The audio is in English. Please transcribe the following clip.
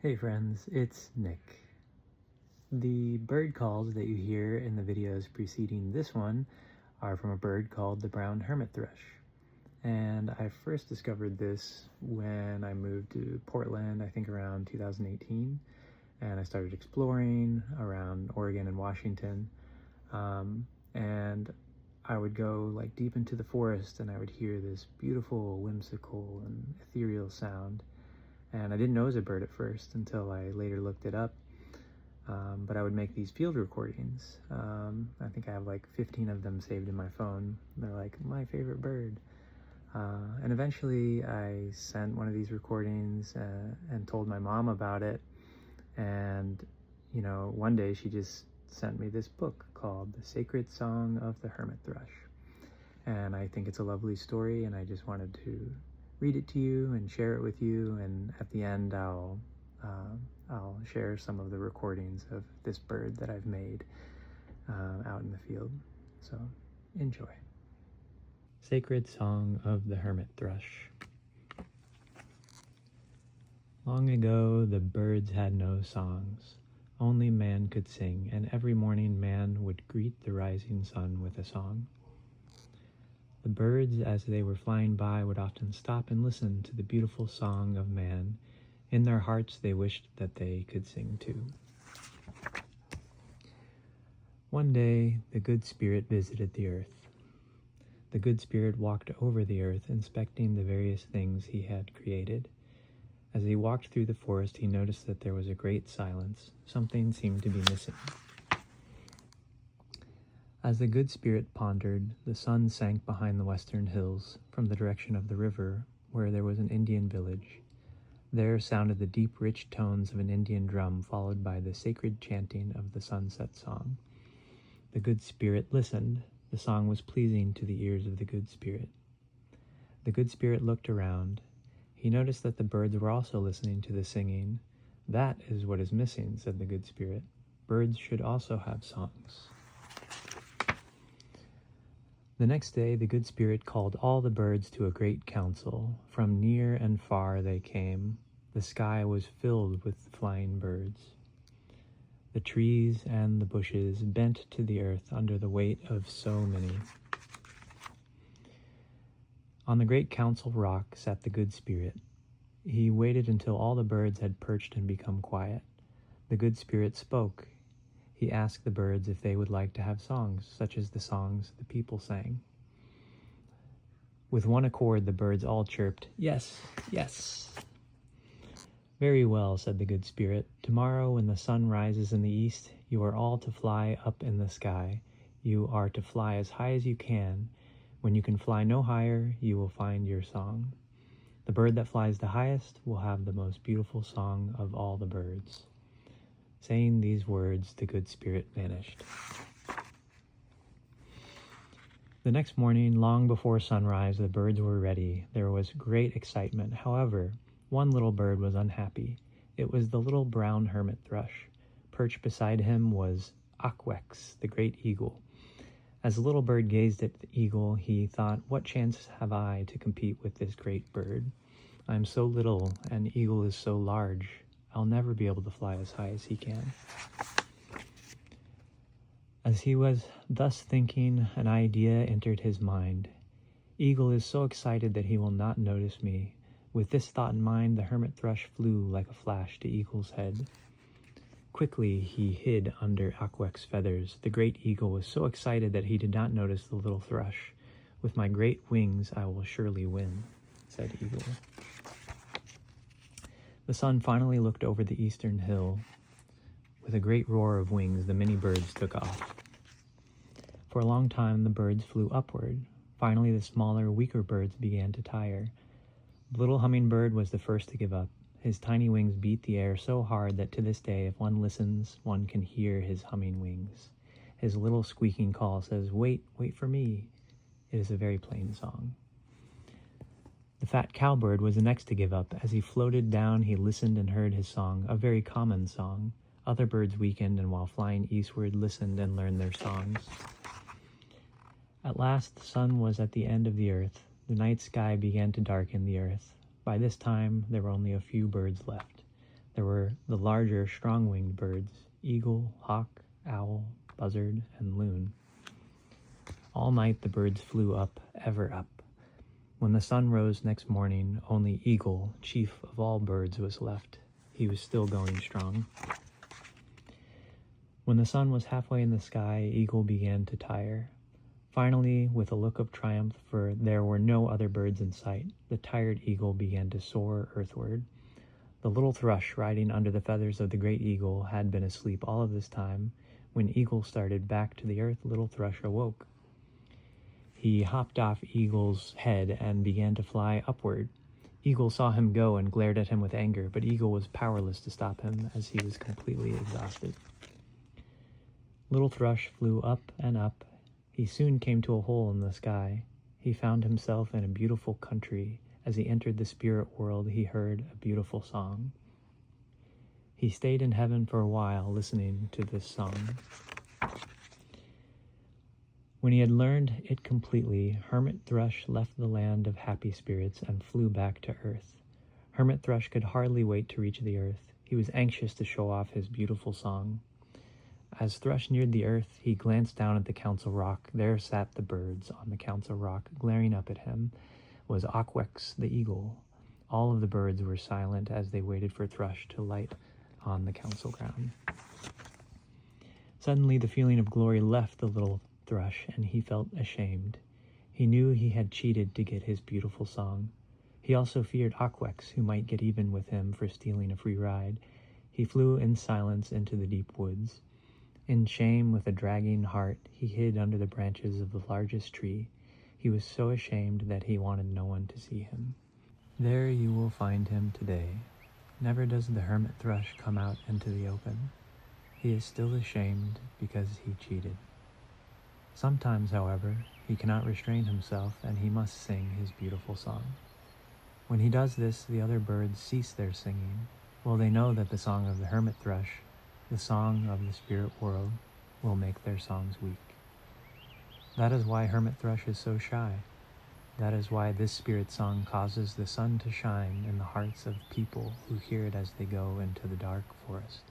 Hey friends, it's Nick. The bird calls that you hear in the videos preceding this one are from a bird called the brown hermit thrush. And I first discovered this when I moved to Portland, I think around 2018, and I started exploring around Oregon and Washington. And I would go like deep into the forest and I would hear this beautiful, whimsical, and ethereal sound. And I didn't know it was a bird at first until I later looked it up. But I would make these field recordings. I think I have like 15 of them saved in my phone. They're like my favorite bird. And eventually I sent one of these recordings and told my mom about it. And, you know, one day she just sent me this book called The Sacred Song of the Hermit Thrush. And I think it's a lovely story, and I just wanted to read it to you and share it with you, and at the end I'll share some of the recordings of this bird that I've made out in the field. So enjoy. Sacred Song of the Hermit Thrush. Long ago the birds had no songs, only man could sing, and every morning man would greet the rising sun with a song. The birds, as they were flying by, would often stop and listen to the beautiful song of man. In their hearts they wished that they could sing too. One day, the good spirit visited the earth. The good spirit walked over the earth, inspecting the various things he had created. As he walked through the forest, he noticed that there was a great silence. Something seemed to be missing. As the good spirit pondered, the sun sank behind the western hills from the direction of the river, where there was an Indian village. There sounded the deep, rich tones of an Indian drum, followed by the sacred chanting of the sunset song. The good spirit listened. The song was pleasing to the ears of the good spirit. The good spirit looked around. He noticed that the birds were also listening to the singing. "That is what is missing," said the good spirit. "Birds should also have songs." The next day the good spirit called all the birds to a great council. From near and far they came. The sky was filled with flying birds. The trees and the bushes bent to the earth under the weight of so many. On the great council rock sat the good spirit. He waited until all the birds had perched and become quiet. The good spirit spoke. He asked the birds if they would like to have songs, such as the songs the people sang. With one accord, the birds all chirped, "Yes, yes." "Very well," said the good spirit. "Tomorrow, when the sun rises in the east, you are all to fly up in the sky. You are to fly as high as you can. When you can fly no higher, you will find your song. The bird that flies the highest will have the most beautiful song of all the birds." Saying these words, the good spirit vanished. The next morning, long before sunrise, the birds were ready. There was great excitement. However, one little bird was unhappy. It was the little brown hermit thrush. Perched beside him was Akwex, the great eagle. As the little bird gazed at the eagle, he thought, "What chance have I to compete with this great bird? I am so little, and the eagle is so large. I'll never be able to fly as high as he can." As he was thus thinking, an idea entered his mind. "Eagle is so excited that he will not notice me." With this thought in mind, the hermit thrush flew like a flash to Eagle's head. Quickly he hid under Akwek's feathers. The great eagle was so excited that he did not notice the little thrush. "With my great wings I will surely win," said Eagle. The sun finally looked over the eastern hill. With a great roar of wings, the many birds took off. For a long time, the birds flew upward. Finally, the smaller, weaker birds began to tire. The little hummingbird was the first to give up. His tiny wings beat the air so hard that to this day, if one listens, one can hear his humming wings. His little squeaking call says, "Wait, wait for me." It is a very plain song. The fat cowbird was the next to give up. As he floated down, he listened and heard his song, a very common song. Other birds weakened, and while flying eastward, listened and learned their songs. At last, the sun was at the end of the earth. The night sky began to darken the earth. By this time, there were only a few birds left. There were the larger, strong-winged birds, eagle, hawk, owl, buzzard, and loon. All night the birds flew up, ever up. When the sun rose next morning, only Eagle, chief of all birds, was left. He was still going strong. When the sun was halfway in the sky, Eagle began to tire. Finally, with a look of triumph, for there were no other birds in sight, the tired eagle began to soar earthward. The little thrush, riding under the feathers of the great eagle, had been asleep all of this time. When Eagle started back to the earth, little thrush awoke. He hopped off Eagle's head and began to fly upward. Eagle saw him go and glared at him with anger, but Eagle was powerless to stop him, as he was completely exhausted. Little thrush flew up and up. He soon came to a hole in the sky. He found himself in a beautiful country. As he entered the spirit world, he heard a beautiful song. He stayed in heaven for a while, listening to this song. When he had learned it completely, Hermit Thrush left the land of happy spirits and flew back to earth. Hermit Thrush could hardly wait to reach the earth. He was anxious to show off his beautiful song. As Thrush neared the earth, he glanced down at the council rock. There sat the birds on the council rock. Glaring up at him was Aquex the eagle. All of the birds were silent as they waited for Thrush to light on the council ground. Suddenly, the feeling of glory left the little Thrush, and he felt ashamed. He knew he had cheated to get his beautiful song. He also feared Aquex, who might get even with him for stealing a free ride. He flew in silence into the deep woods. In shame, with a dragging heart, he hid under the branches of the largest tree. He was so ashamed that he wanted no one to see him. There you will find him today. Never does the hermit thrush come out into the open. He is still ashamed because he cheated. Sometimes, however, he cannot restrain himself and he must sing his beautiful song. When he does this, the other birds cease their singing. Well, they know that the song of the hermit thrush, the song of the spirit world, will make their songs weak. That is why hermit thrush is so shy. That is why this spirit song causes the sun to shine in the hearts of people who hear it as they go into the dark forest.